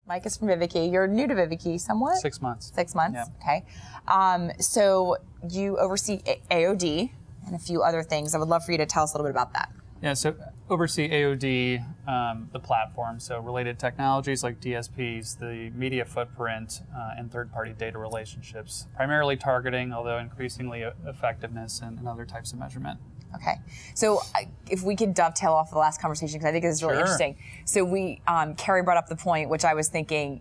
Mike is from VivaKi. You're new to VivaKi somewhat? 6 months. 6 months, Yep. Okay. So you oversee AOD and a few other things. I would love for you to tell us a little bit about that. Yeah, so oversee AOD, the platform, so related technologies like DSPs, the media footprint, and third-party data relationships, primarily targeting, although increasingly effectiveness and other types of measurement. Okay, so if we could dovetail off the last conversation, because I think this is really interesting. So Carrie brought up the point, which I was thinking,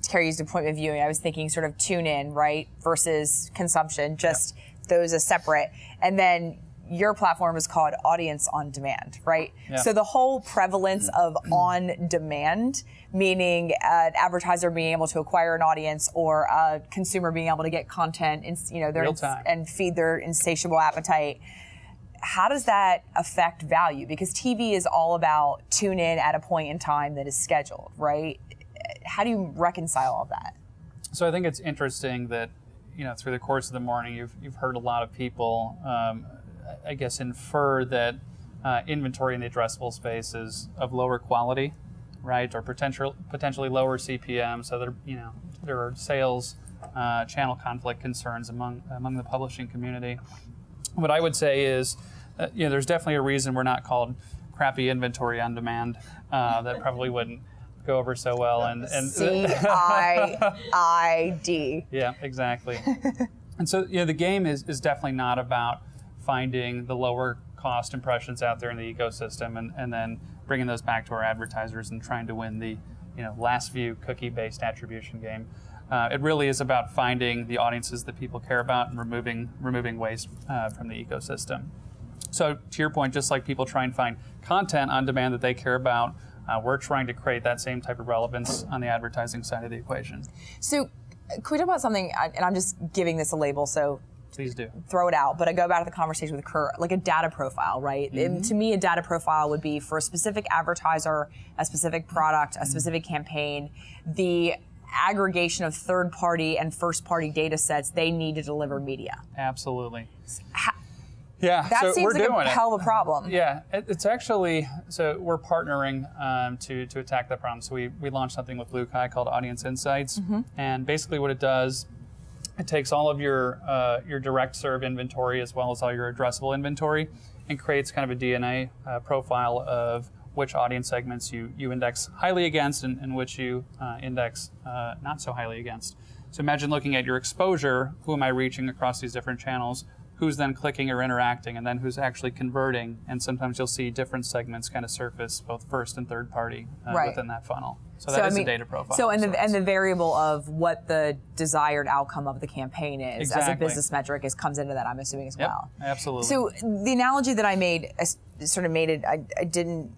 Carrie used a point of view, and I was thinking sort of tune in, right, versus consumption, just those as separate. And then your platform is called Audience on Demand, right? Yeah. So the whole prevalence of on demand, meaning an advertiser being able to acquire an audience or a consumer being able to get content in, Real time. and feed their insatiable appetite. How does that affect value? Because TV is all about tune in at a point in time that is scheduled, right? How do you reconcile all that? So I think it's interesting that, through the course of the morning, you've heard a lot of people, I guess, infer that inventory in the addressable space is of lower quality, right, or potentially lower CPM. So there are sales channel conflict concerns among the publishing community. What I would say is, there's definitely a reason we're not called crappy inventory on demand. That probably wouldn't go over so well. And CIID. Yeah, exactly. And so the game is definitely not about finding the lower cost impressions out there in the ecosystem and then bringing those back to our advertisers and trying to win the last view cookie-based attribution game. It really is about finding the audiences that people care about and removing waste from the ecosystem. So to your point, just like people try and find content on demand that they care about, we're trying to create that same type of relevance on the advertising side of the equation. So can we talk about something, and I'm just giving this a label, so please do. Throw it out, but I go back to the conversation with Kurt, like a data profile, right? Mm-hmm. And to me, a data profile would be for a specific advertiser, a specific product, a specific campaign, the aggregation of third-party and first-party data sets they need to deliver media. Absolutely. Yeah, that so seems we're like doing a hell of a problem. Yeah, it's actually, so we're partnering to attack that problem. So we launched something with BlueKai called Audience Insights, and basically what it does, it takes all of your direct serve inventory as well as all your addressable inventory and creates kind of a DNA profile of which audience segments you index highly against and which you index not so highly against. So imagine looking at your exposure, who am I reaching across these different channels, who's then clicking or interacting, and then who's actually converting. And sometimes you'll see different segments kind of surface, both first and third party within that funnel. So that is a data profile. So and the variable of what the desired outcome of the campaign is as a business metric comes into that, I'm assuming, as well. Absolutely. So the analogy that I made, I didn't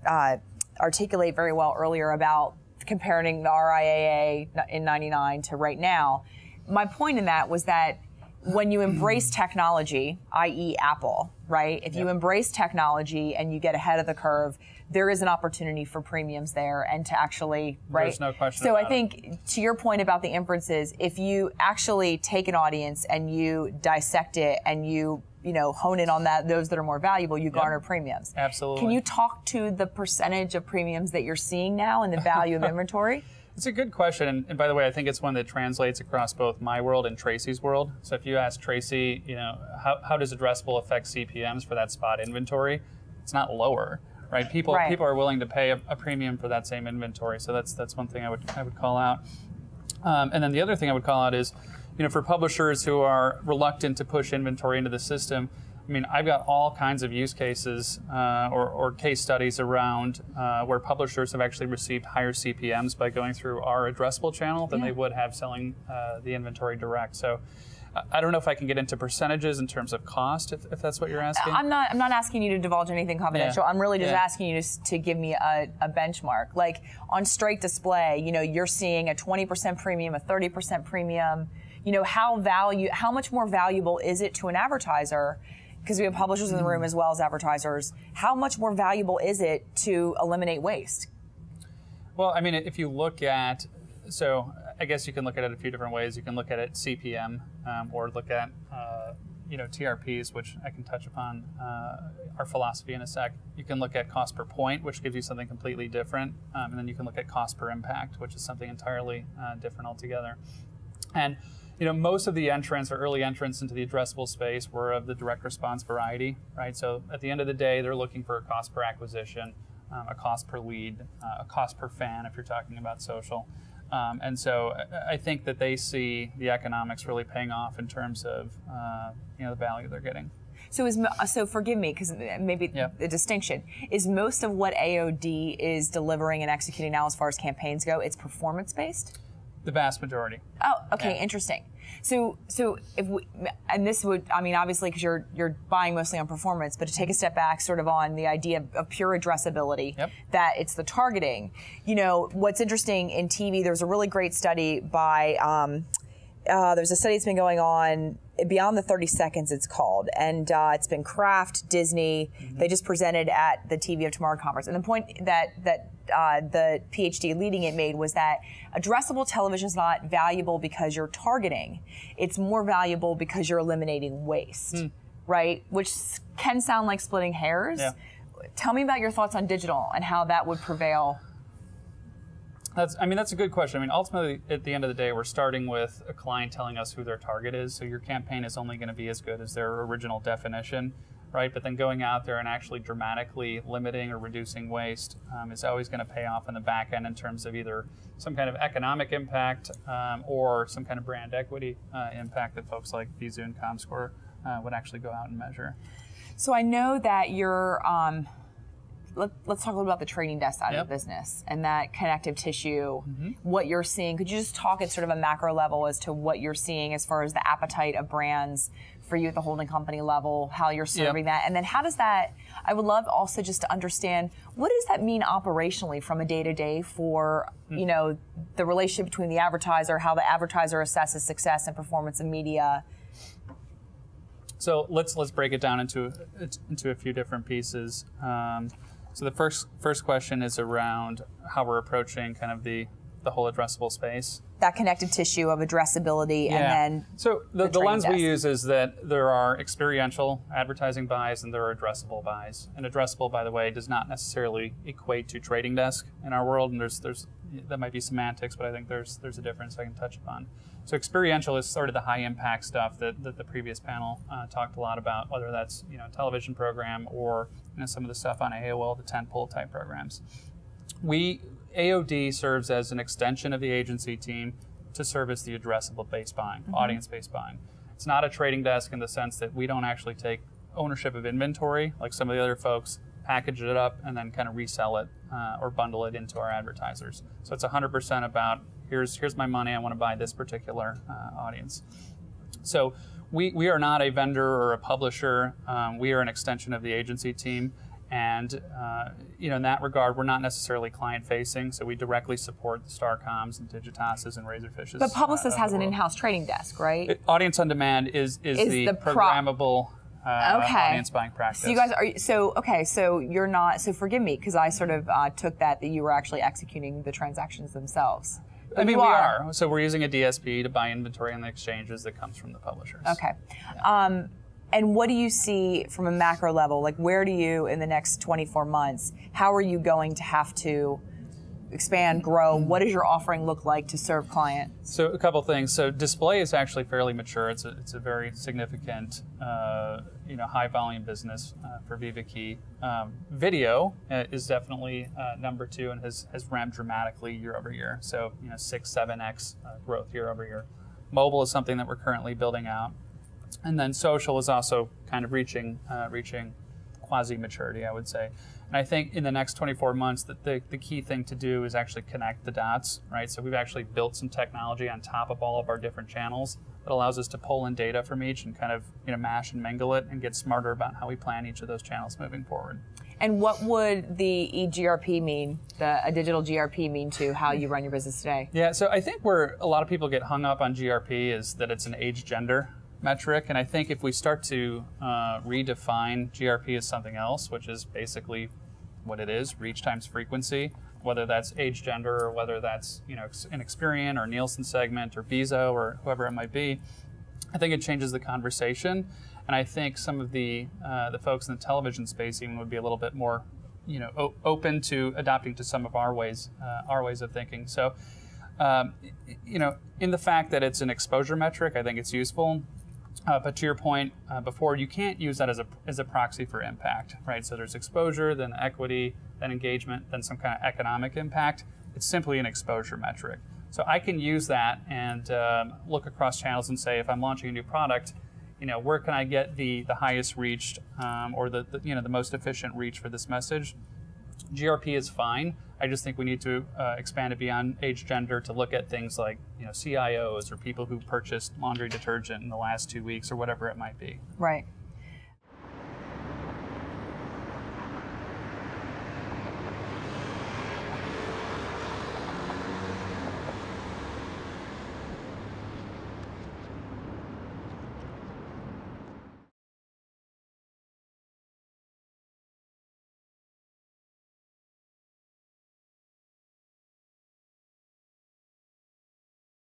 articulate very well earlier about comparing the RIAA in '99 to right now. My point in that was that when you embrace technology, i.e. Apple, right? If you embrace technology and you get ahead of the curve, there is an opportunity for premiums there and to actually, right? There's no question So about I think to your point about the inferences, if you actually take an audience and you dissect it and you hone in on those that are more valuable, you garner premiums. Absolutely. Can you talk to the percentage of premiums that you're seeing now and the value of inventory? It's a good question, and by the way, I think it's one that translates across both my world and Tracy's world. So if you ask Tracy, how does addressable affect CPMs for that spot inventory? It's not lower, right? People are willing to pay a premium for that same inventory. So that's one thing I would call out. And then the other thing I would call out is, for publishers who are reluctant to push inventory into the system, I mean, I've got all kinds of use cases or case studies around where publishers have actually received higher CPMs by going through our addressable channel than they would have selling the inventory direct. So I don't know if I can get into percentages in terms of cost, if that's what you're asking. I'm not asking you to divulge anything confidential. I'm really just asking you to give me a benchmark. Like on straight display, you're seeing a 20% premium, a 30% premium. How much more valuable is it to an advertiser? Because we have publishers in the room as well as advertisers. How much more valuable is it to eliminate waste? Well, I mean, if you look at, so I guess you can look at it a few different ways. You can look at it CPM or look at TRPs, which I can touch upon our philosophy in a sec. You can look at cost per point, which gives you something completely different, and then you can look at cost per impact, which is something entirely different altogether. And most of the entrants or early entrants into the addressable space were of the direct response variety, right? So at the end of the day, they're looking for a cost per acquisition, a cost per lead, a cost per fan if you're talking about social. And so I think that they see the economics really paying off in terms of the value they're getting. So forgive me, because maybe the distinction is most of what AOD is delivering and executing now as far as campaigns go, it's performance based? The vast majority. Oh, okay, interesting. So if we, and this would, I mean, obviously because you're buying mostly on performance, but to take a step back sort of on the idea of pure addressability, that it's the targeting. What's interesting in TV, there's a really great study by, there's a study that's been going on, Beyond the 30 Seconds it's called, and it's been Kraft, Disney, they just presented at the TV of Tomorrow conference. And the point that the PhD leading it made was that addressable television is not valuable because you're targeting. It's more valuable because you're eliminating waste, right? Which can sound like splitting hairs. Yeah. Tell me about your thoughts on digital and how that would prevail. That's a good question. I mean, ultimately, at the end of the day, we're starting with a client telling us who their target is. So your campaign is only going to be as good as their original definition, right? But then going out there and actually dramatically limiting or reducing waste is always going to pay off in the back end in terms of either some kind of economic impact or some kind of brand equity impact that folks like Visa and Comscore would actually go out and measure. So I know that you're... Let's talk a little about the trading desk side of the business and that connective tissue, what you're seeing. Could you just talk at sort of a macro level as to what you're seeing as far as the appetite of brands for you at the holding company level, how you're serving that? And then how does that, I would love also just to understand, what does that mean operationally from a day-to-day for, the relationship between the advertiser, how the advertiser assesses success and performance of media? So let's break it down into a few different pieces. So the first question is around how we're approaching kind of the whole addressable space. That connective tissue of addressability and then so the lens we use is that there are experiential advertising buys and there are addressable buys. And addressable, by the way, does not necessarily equate to trading desk in our world, and there's that might be semantics, but I think there's a difference I can touch upon. So experiential is sort of the high impact stuff that the previous panel talked a lot about, whether that's a television program or some of the stuff on AOL, the tentpole type programs. AOD serves as an extension of the agency team to service the addressable based buying, audience based buying. It's not a trading desk in the sense that we don't actually take ownership of inventory like some of the other folks, package it up, and then kind of resell it or bundle it into our advertisers. So it's 100% about here's my money, I want to buy this particular audience. So we are not a vendor or a publisher. We are an extension of the agency team. And in that regard, we're not necessarily client-facing, so we directly support the Starcoms and Digitas's and Razorfishes. But Publicis has an in-house trading desk, right? Audience on Demand is the programmable audience buying practice. So you guys are so you're not. So forgive me because I sort of took that you were actually executing the transactions themselves. I mean, we are. So we're using a DSP to buy inventory on the exchanges that comes from the publishers. Okay. Yeah. And what do you see from a macro level? Like, where do you, in the next 24 months, how are you going to have to expand, grow? What does your offering look like to serve clients? So a couple things. So display is actually fairly mature. It's a very significant, high volume business for VivaKi. Video is definitely number two and has ramped dramatically year over year. So 6-7x growth year over year. Mobile is something that we're currently building out. And then social is also kind of reaching quasi-maturity, I would say. And I think in the next 24 months, that the key thing to do is actually connect the dots, right? So we've actually built some technology on top of all of our different channels that allows us to pull in data from each and kind of mash and mingle it and get smarter about how we plan each of those channels moving forward. And what would the eGRP mean, a digital GRP mean to how you run your business today? Yeah, so I think where a lot of people get hung up on GRP is that it's an age-gender metric, and I think if we start to redefine GRP as something else, which is basically what it is, reach times frequency, whether that's age, gender, or whether that's an Experian or Nielsen segment or Visa or whoever it might be, I think it changes the conversation. And I think some of the folks in the television space even would be a little bit more, open to adopting to some of our ways of thinking. So, in the fact that it's an exposure metric, I think it's useful. But to your point before, you can't use that as a proxy for impact, right? So there's exposure, then equity, then engagement, then some kind of economic impact. It's simply an exposure metric. So I can use that and look across channels and say, if I'm launching a new product, where can I get the highest reached or the most efficient reach for this message? GRP is fine. I just think we need to expand it beyond age, gender to look at things like CIOs or people who purchased laundry detergent in the last 2 weeks or whatever it might be. Right.